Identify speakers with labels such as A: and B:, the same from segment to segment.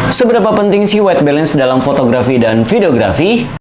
A: Seberapa penting sih white balance dalam fotografi dan videografi?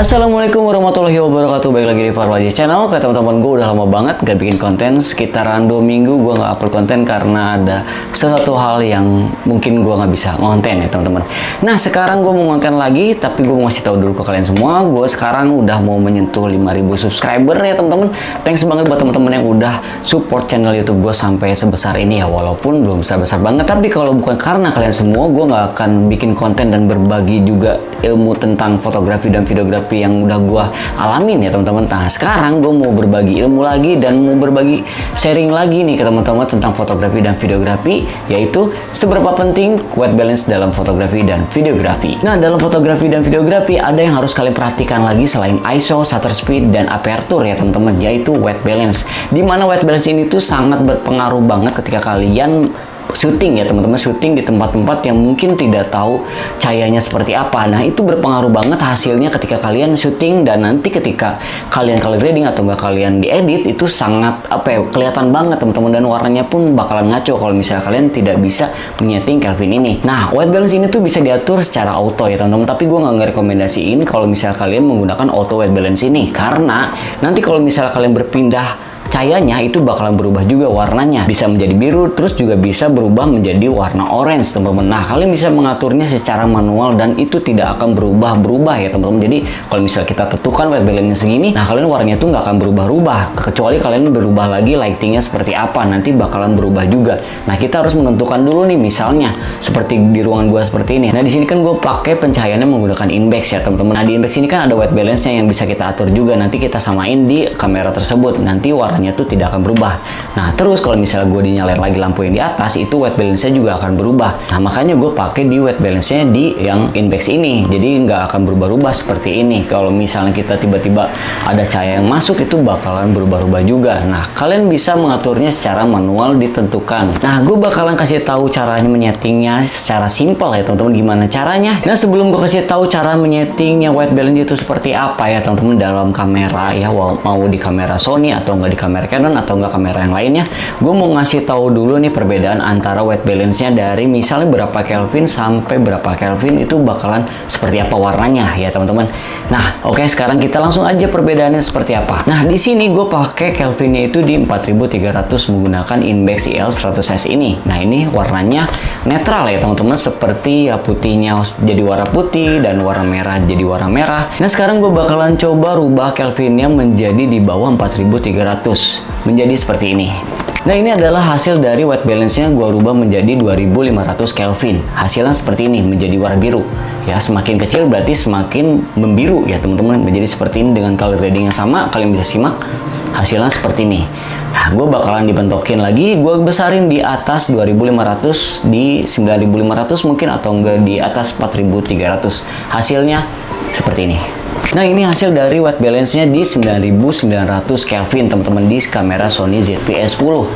A: Assalamualaikum warahmatullahi wabarakatuh. Baik lagi di Farwaji Channel. Kayak teman-teman, gue udah lama banget gak bikin konten. Sekitaran 2 minggu gue gak upload konten karena ada sesuatu hal yang mungkin gue gak bisa ngonten ya teman-teman. Nah sekarang gue mau ngonten lagi, tapi gue mau ngasih tahu dulu ke kalian semua, gue sekarang udah mau menyentuh 5.000 subscriber ya teman-teman. Thanks banget buat teman-teman yang udah support channel YouTube gue sampai sebesar ini ya, walaupun belum besar-besar banget. Tapi kalau bukan karena kalian semua, gue gak akan bikin konten dan berbagi juga ilmu tentang fotografi dan videografi yang udah gue alamin ya teman-teman. Nah sekarang gue mau berbagi ilmu lagi dan mau berbagi sharing lagi nih ke teman-teman tentang fotografi dan videografi, yaitu seberapa penting white balance dalam fotografi dan videografi. Nah dalam fotografi dan videografi ada yang harus kalian perhatikan lagi selain ISO, shutter speed, dan aperture ya teman-teman, yaitu white balance. Dimana white balance ini tuh sangat berpengaruh banget ketika kalian syuting ya teman-teman, syuting di tempat-tempat yang mungkin tidak tahu cahayanya seperti apa. Nah itu berpengaruh banget hasilnya ketika kalian syuting, dan nanti ketika kalian color grading atau enggak kalian diedit itu sangat kelihatan banget teman-teman, dan warnanya pun bakalan ngaco kalau misalnya kalian tidak bisa menyeting Kelvin ini. Nah white balance ini tuh bisa diatur secara auto ya teman-teman, tapi gue nggak ngerekomendasiin kalau misalnya kalian menggunakan auto white balance ini, karena nanti kalau misalnya kalian berpindah cahayanya itu bakalan berubah juga warnanya, bisa menjadi biru, terus juga bisa berubah menjadi warna orange teman-teman. Nah kalian bisa mengaturnya secara manual dan itu tidak akan berubah ya teman-teman. Jadi kalau misalnya kita tentukan white balance segini, nah kalian warnanya tuh nggak akan berubah-ubah, kecuali kalian berubah lagi lightingnya seperti apa, nanti bakalan berubah juga. Nah kita harus menentukan dulu nih, misalnya seperti di ruangan gua seperti ini. Nah di sini kan gue pakai pencahayaannya menggunakan index ya teman-teman. Nah di index ini kan ada white balance-nya yang bisa kita atur juga, nanti kita samain di kamera tersebut, nanti warna itu tidak akan berubah. Nah terus kalau misalnya gue dinyalain lagi lampu yang di atas, itu white balance-nya juga akan berubah. Nah makanya gue pakai di white balance-nya di yang index ini, jadi nggak akan berubah-ubah seperti ini. Kalau misalnya kita tiba-tiba ada cahaya yang masuk, itu bakalan berubah-ubah juga. Nah kalian bisa mengaturnya secara manual, ditentukan. Nah gue bakalan kasih tahu caranya menyetingnya secara simpel ya teman-teman. Gimana caranya? Nah sebelum gue kasih tahu cara menyetingnya white balance itu seperti apa ya teman-teman dalam kamera ya, mau di kamera Sony atau enggak di kamera Canon atau enggak kamera yang lainnya, gue mau ngasih tahu dulu nih perbedaan antara white balance-nya dari misalnya berapa Kelvin sampai berapa Kelvin itu bakalan seperti apa warnanya ya teman-teman. Nah oke, sekarang kita langsung aja perbedaannya seperti apa. Nah di sini gue pakai Kelvinnya itu di 4300 menggunakan index IL100S ini. Nah ini warnanya netral ya teman-teman, seperti ya putihnya jadi warna putih dan warna merah jadi warna merah. Nah sekarang gue bakalan coba rubah Kelvinnya menjadi di bawah 4300, menjadi seperti ini. Nah ini adalah hasil dari white balance-nya gue rubah menjadi 2500 Kelvin. Hasilnya seperti ini, menjadi warna biru. Ya semakin kecil berarti semakin membiru ya teman-teman, menjadi seperti ini dengan color grading yang sama. Kalian bisa simak hasilnya seperti ini. Nah gue bakalan dibentokin lagi, gue besarin di atas 2500, di 9500 mungkin, atau enggak di atas 4300. Hasilnya seperti ini. Nah ini hasil dari white balance-nya di 9900 Kelvin teman-teman di kamera Sony ZV-E10.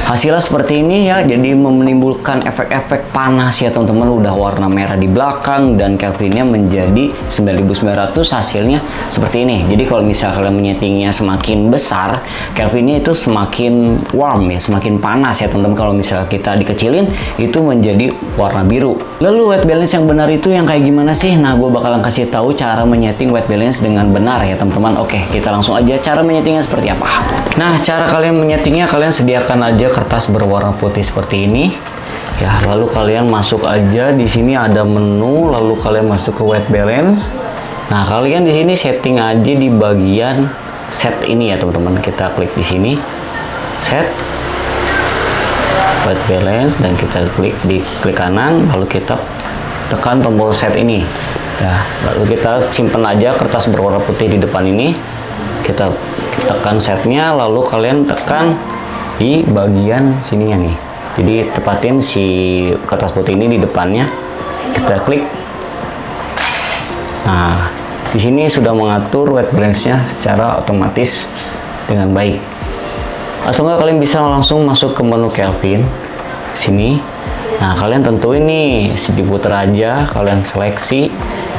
A: Hasilnya seperti ini ya, jadi menimbulkan efek-efek panas ya teman-teman. Udah warna merah di belakang dan Kelvinnya menjadi 9900, hasilnya seperti ini. Jadi kalau misalnya kalian menyetingnya semakin besar, Kelvinnya itu semakin warm ya, semakin panas ya teman-teman. Kalau misalnya kita dikecilin, itu menjadi warna biru. Lalu white balance yang benar itu yang kayak gimana sih? Nah gue bakalan kasih tahu cara menyeting white balance dengan benar ya teman-teman. Oke, kita langsung aja cara menyetingnya seperti apa. Nah cara kalian menyetingnya, kalian sediakan aja kertas berwarna putih seperti ini ya, lalu kalian masuk aja di sini ada menu, lalu kalian masuk ke white balance. Nah kalian di sini setting aja di bagian set ini ya teman-teman. Kita klik di sini set white balance dan kita klik di klik kanan, lalu kita tekan tombol set ini. Nah, lalu kita simpan aja kertas berwarna putih di depan ini. Kita tekan setnya, lalu kalian tekan di bagian sininya nih. Jadi tepatin si kertas putih ini di depannya. Kita klik. Nah, di sini sudah mengatur white balance-nya secara otomatis dengan baik. Atau enggak kalian bisa langsung masuk ke menu Kelvin sini. Nah, kalian tentuin nih diputer aja, kalian seleksi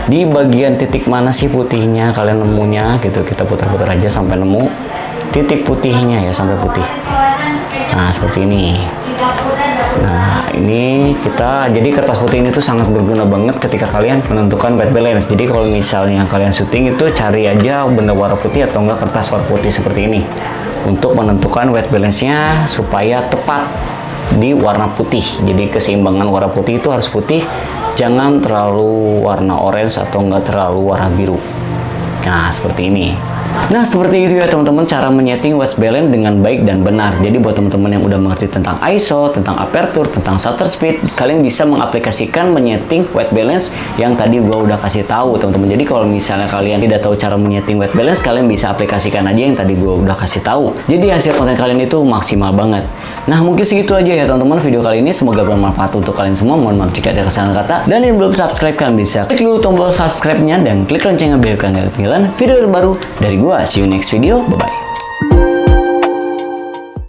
A: di bagian titik mana sih putihnya kalian nemunya gitu. Kita putar-putar aja sampai nemu titik putihnya ya, sampai putih. Nah, seperti ini. Nah, ini kita, jadi kertas putih ini tuh sangat berguna banget ketika kalian menentukan white balance. Jadi kalau misalnya kalian syuting itu cari aja benda warna putih atau enggak kertas warna putih seperti ini untuk menentukan white balance-nya supaya tepat di warna putih. Jadi keseimbangan warna putih itu harus putih, jangan terlalu warna orange atau enggak terlalu warna biru. Nah, seperti ini. Nah, seperti itu ya teman-teman, cara menyeting white balance dengan baik dan benar. Jadi buat teman-teman yang udah mengerti tentang ISO, tentang aperture, tentang shutter speed, kalian bisa mengaplikasikan menyeting white balance yang tadi gua udah kasih tahu teman-teman. Jadi kalau misalnya kalian tidak tahu cara menyeting white balance, kalian bisa aplikasikan aja yang tadi gua udah kasih tahu. Jadi hasil konten kalian itu maksimal banget. Nah, mungkin segitu aja ya teman-teman video kali ini. Semoga bermanfaat untuk kalian semua. Mohon maaf jika ada kesalahan kata. Dan yang belum subscribe, kalian bisa klik dulu tombol subscribe-nya dan klik loncengnya biar kalian gak ketinggalan video terbaru dari gua. See you next video. Bye-bye.